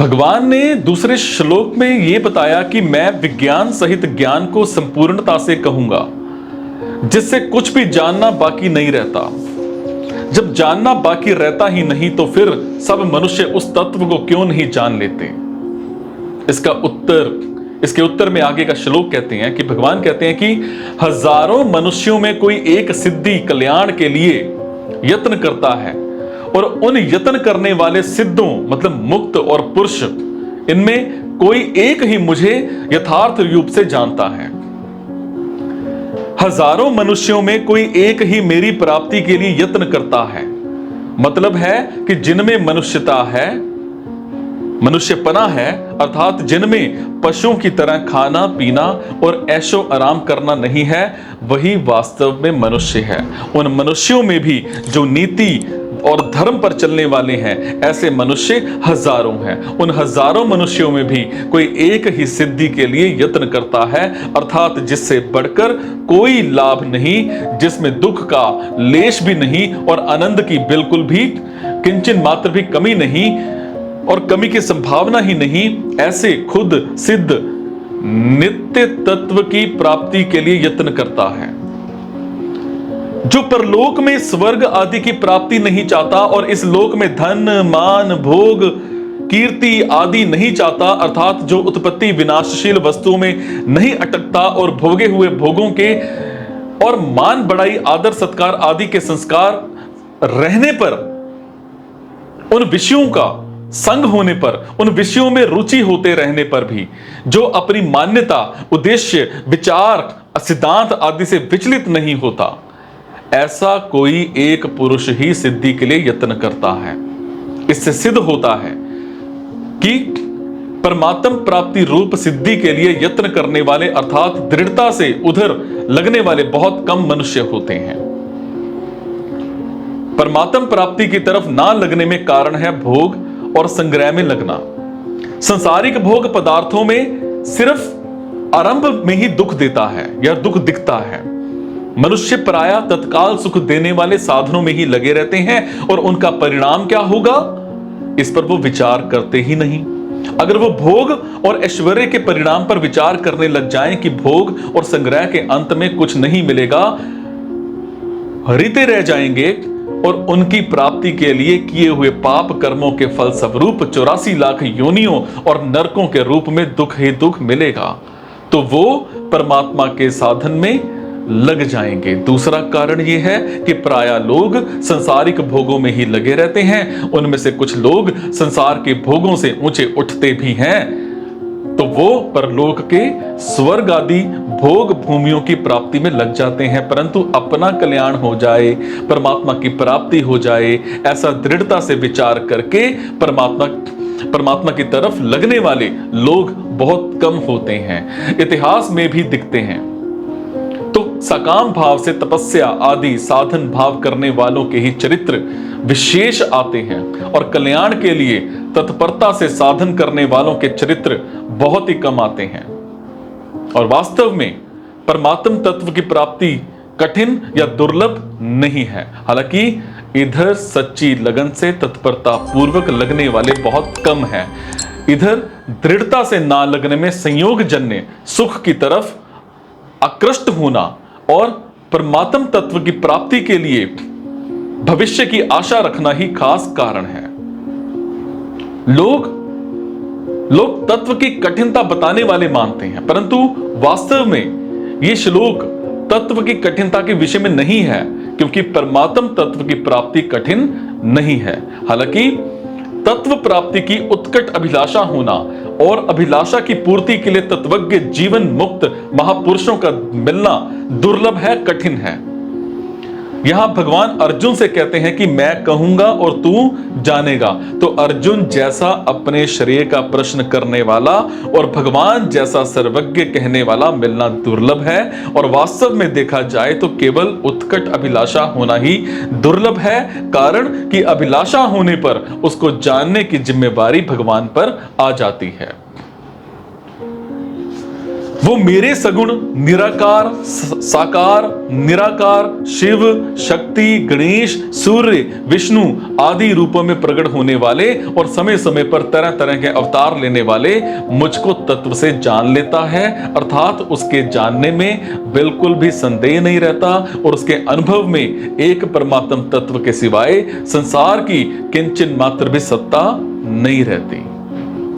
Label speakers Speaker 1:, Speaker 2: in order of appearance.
Speaker 1: भगवान ने दूसरे श्लोक में यह बताया कि मैं विज्ञान सहित ज्ञान को संपूर्णता से कहूंगा, जिससे कुछ भी जानना बाकी नहीं रहता। जब जानना बाकी रहता ही नहीं तो फिर सब मनुष्य उस तत्व को क्यों नहीं जान लेते। इसके उत्तर में आगे का श्लोक कहते हैं कि भगवान कहते हैं कि हजारों मनुष्यों में कोई एक सिद्धि कल्याण के लिए यत्न करता है, और उन यत्न करने वाले सिद्धों मतलब मुक्त और पुरुष, इनमें कोई एक ही मुझे यथार्थ रूप से जानता है। हजारों मनुष्यों में कोई एक ही मेरी प्राप्ति के लिए यत्न करता है। मतलब है कि जिनमें मनुष्यता है, मनुष्यपना है, अर्थात जिनमें पशुओं की तरह खाना पीना और ऐशो आराम करना नहीं है, वही वास्तव में मनुष्य है। उन मनुष्यों में भी जो नीति और धर्म पर चलने वाले हैं, ऐसे मनुष्य हजारों हैं। उन हजारों मनुष्यों में भी कोई एक ही सिद्धि के लिए यत्न करता है, अर्थात जिससे बढ़कर कोई लाभ नहीं, जिसमें दुख का लेश भी नहीं और आनंद की बिल्कुल भी किंचन मात्र भी कमी नहीं और कमी की संभावना ही नहीं, ऐसे खुद सिद्ध नित्य तत्व की प्राप्ति के लिए यत्न करता है। जो परलोक में स्वर्ग आदि की प्राप्ति नहीं चाहता और इस लोक में धन मान भोग कीर्ति आदि नहीं चाहता, अर्थात जो उत्पत्ति विनाशशील वस्तुओं में नहीं अटकता और भोगे हुए भोगों के और मान बढ़ाई आदर सत्कार आदि के संस्कार रहने पर, उन विषयों का संग होने पर, उन विषयों में रुचि होते रहने पर भी जो अपनी मान्यता उद्देश्य विचार सिद्धांत आदि से विचलित नहीं होता, ऐसा कोई एक पुरुष ही सिद्धि के लिए यत्न करता है। इससे सिद्ध होता है कि परमात्म प्राप्ति रूप सिद्धि के लिए यत्न करने वाले अर्थात दृढ़ता से उधर लगने वाले बहुत कम मनुष्य होते हैं। परमात्म प्राप्ति की तरफ ना लगने में कारण है भोग और संग्रह में लगना। संसारिक भोग पदार्थों में सिर्फ आरंभ में ही दुख देता है या दुख दिखता है। मनुष्य प्रायः तत्काल सुख देने वाले साधनों में ही लगे रहते हैं और उनका परिणाम क्या होगा, इस पर वो विचार करते ही नहीं। अगर वो भोग और ऐश्वर्य के परिणाम पर विचार करने लग जाएं कि भोग और संग्रह के अंत में कुछ नहीं मिलेगा, हरिते रह जाएंगे और उनकी प्राप्ति के लिए किए हुए पाप कर्मों के फल स्वरूप 84 लाख योनियों और नरकों के रूप में दुख ही दुख मिलेगा, तो वो परमात्मा के साधन में लग जाएंगे। दूसरा कारण यह है कि प्रायः लोग संसारिक भोगों में ही लगे रहते हैं। उनमें से कुछ लोग संसार के भोगों से ऊंचे उठते भी हैं, तो वो परलोक के स्वर्ग आदि भोग भूमियों की प्राप्ति में लग जाते हैं, परंतु अपना कल्याण हो जाए, परमात्मा की प्राप्ति हो जाए, ऐसा दृढ़ता से विचार करके परमात्मा की तरफ लगने वाले लोग बहुत कम होते हैं। इतिहास में भी दिखते हैं। तो सकाम भाव से तपस्या आदि साधन भाव करने वालों के ही चरित्र विशेष आते हैं और कल्याण के लिए तत्परता से साधन करने वालों के चरित्र बहुत ही कम आते हैं। और वास्तव में परमात्म तत्व की प्राप्ति कठिन या दुर्लभ नहीं है। हालांकि इधर सच्ची लगन से तत्परता पूर्वक लगने वाले बहुत कम हैं। इधर दृढ़ता से ना लगने में संयोगजन्य सुख की तरफ आकृष्ट होना और परमात्म तत्व की प्राप्ति के लिए भविष्य की आशा रखना ही खास कारण है। लोग तत्व की कठिनता बताने वाले मानते हैं, परंतु वास्तव में यह श्लोक तत्व की कठिनता के विषय में नहीं है, क्योंकि परमात्म तत्व की प्राप्ति कठिन नहीं है। हालांकि तत्व प्राप्ति की उत्कट अभिलाषा होना और अभिलाषा की पूर्ति के लिए तत्वज्ञ जीवन मुक्त महापुरुषों का मिलना दुर्लभ है, कठिन है। यहां भगवान अर्जुन से कहते हैं कि मैं कहूंगा और तू जानेगा। तो अर्जुन जैसा अपने श्रेय का प्रश्न करने वाला और भगवान जैसा सर्वज्ञ कहने वाला मिलना दुर्लभ है, और वास्तव में देखा जाए तो केवल उत्कट अभिलाषा होना ही दुर्लभ है, कारण कि अभिलाषा होने पर उसको जानने की जिम्मेवारी भगवान पर आ जाती है। वो मेरे सगुण निराकार, साकार, निराकार, शिव, शक्ति, गणेश, सूर्य, विष्णु आदि रूपों में प्रकट होने वाले और समय समय पर तरह तरह के अवतार लेने वाले मुझको तत्व से जान लेता है, अर्थात उसके जानने में बिल्कुल भी संदेह नहीं रहता और उसके अनुभव में एक परमात्म तत्व के सिवाय संसार की किंचन मात्र भी सत्ता नहीं रहती।